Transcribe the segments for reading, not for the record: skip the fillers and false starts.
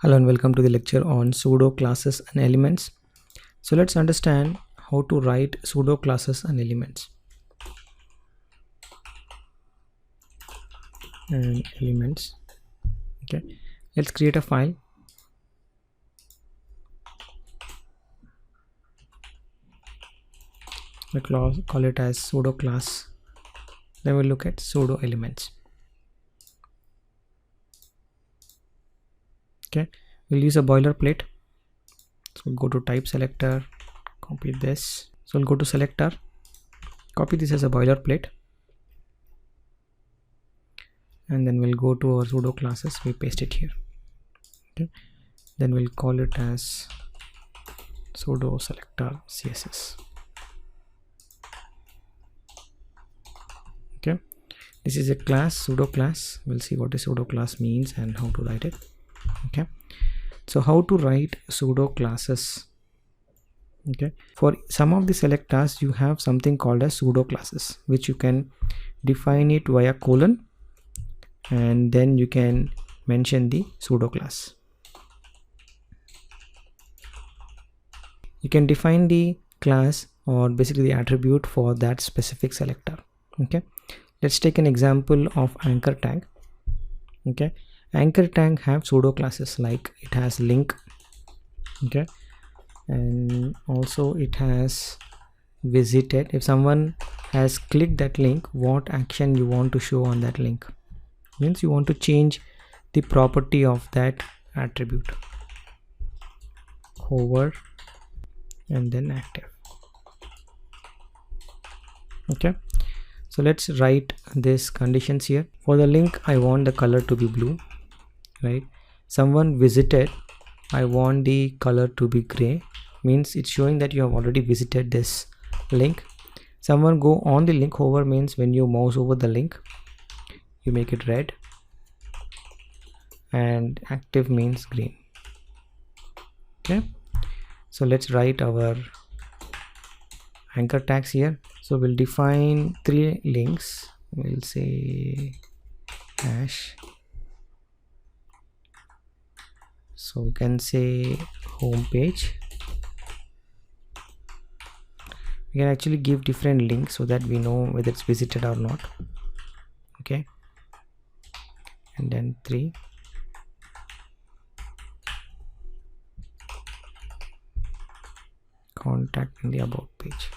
Hello and welcome to the lecture on pseudo classes and elements. So let's understand how to write pseudo classes and elements. Okay, let's create a file. We'll call it as pseudo class. Then we'll look at pseudo elements. Okay, we'll use a boilerplate. So we'll go to type selector, copy this. So we'll go to selector, copy this as a boilerplate, and then we'll go to our pseudo classes. We paste it here. Okay, then we'll call it as pseudo selector CSS. Okay, this is a class, pseudo class. We'll see what a pseudo class means and how to write it. Okay, so how to write pseudo classes. Okay, for some of the selectors you have something called as pseudo classes, which you can define it via colon, and then you can mention the pseudo class. You can define the class or basically the attribute for that specific selector. Okay, let's take an example of anchor tag. Okay, anchor tag have pseudo classes, like it has link. Okay, and also it has visited. If someone has clicked that link, what action you want to show on that link, means you want to change the property of that attribute. Hover and then active. Okay, so let's write this conditions here. For the link, I want the color to be blue, right? Someone visited, I want the color to be gray, means it's showing that you have already visited this link. Someone go on the link, hover means when you mouse over the link you make it red, and active means green. Okay, so let's write our anchor tags here. So we'll define 3 links. We'll say hash, so we can say home page. We can actually give different links so that we know whether it's visited or not. Okay, and then 3 contact in the about page.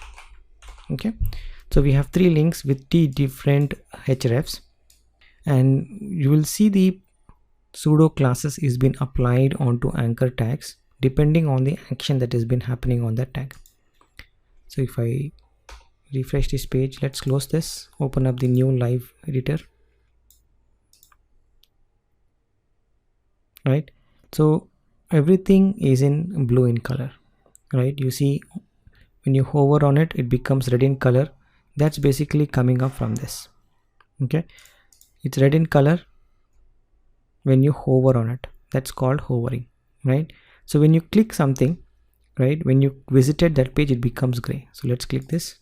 Okay, so we have 3 links with the different hrefs, and you will see the pseudo classes is been applied onto anchor tags depending on the action that has been happening on that tag. So if I refresh this page, let's close this, open up the new live editor. Right, so everything is in blue in color, right? You see when you hover on it, it becomes red in color. That's basically coming up from this. Okay, it's red in color when you hover on it. That's called hovering, right? So when you click something, right, when you visited that page, it becomes gray. So let's click this.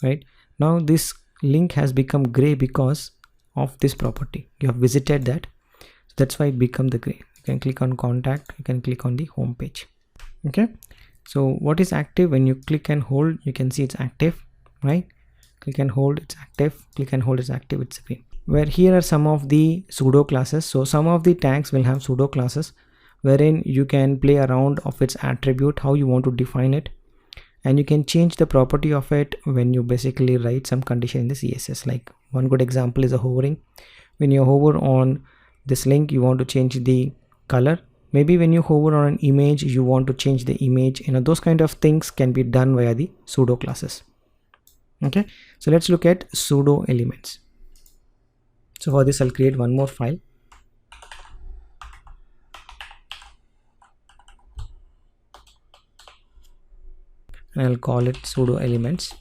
Right, now this link has become gray because of this property. You have visited that, so that's why it become the gray. You can click on contact, you can click on the home page. Okay, so what is active? When you click and hold, you can see it's active, right? Click and hold, it's active. Click and hold, it's active, it's green. Where here are some of the pseudo classes. So some of the tags will have pseudo classes wherein you can play around of its attribute, how you want to define it, and you can change the property of it when you basically write some condition in the CSS. Like one good example is a hovering. When you hover on this link, you want to change the color. Maybe when you hover on an image, you want to change the image. Those kind of things can be done via the pseudo classes. Okay, so let's look at pseudo elements. So for this, I'll create one more file. And I'll call it pseudo elements.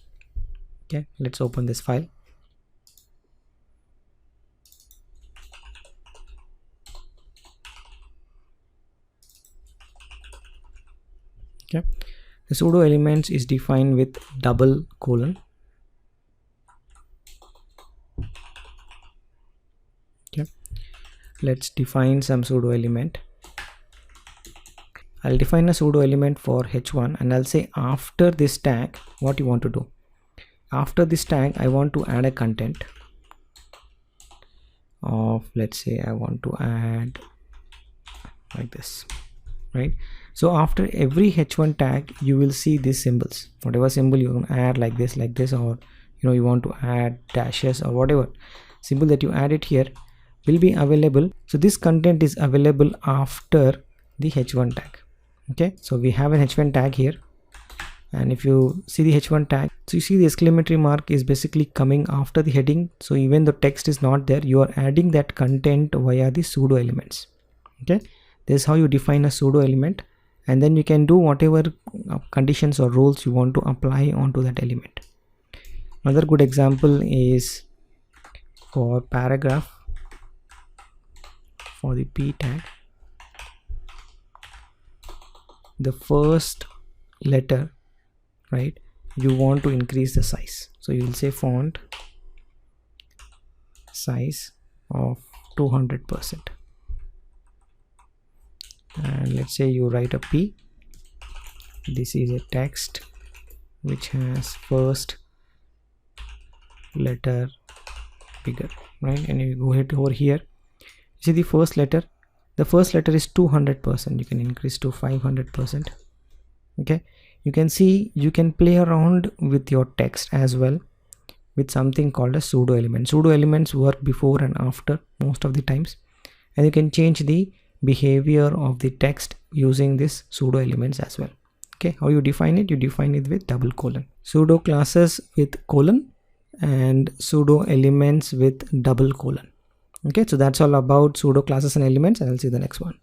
Okay, let's open this file. Okay, the pseudo elements is defined with double colon. Okay, let's define some pseudo element. I'll define a pseudo element for h1 and I'll say after this tag what you want to do. After this tag I want to add a content of, let's say I want to add like this, right? So after every h1 tag you will see these symbols, whatever symbol you want to add, like this, or you want to add dashes or whatever symbol that you add it here will be available. So this content is available after the h1 tag. Okay, so we have an h1 tag here, and if you see the h1 tag, so you see the exclamatory mark is basically coming after the heading. So even the text is not there, you are adding that content via the pseudo elements. Okay, this is how you define a pseudo element, and then you can do whatever conditions or rules you want to apply onto that element. Another good example is for paragraph. For the p tag, the first letter, right, you want to increase the size, so you will say font size of 200%, and let's say you write a p. This is a text which has first letter bigger, right? And you go ahead over here, see the first letter is 200%. You can increase to 500%. Okay, you can see you can play around with your text as well with something called a pseudo element. Pseudo elements work before and after most of the times, and you can change the behavior of the text using this pseudo elements as well. Okay, how you define it? You define it with double colon. Pseudo classes with colon and pseudo elements with double colon. Okay, so that's all about pseudo classes and elements, and I'll see you in the next one.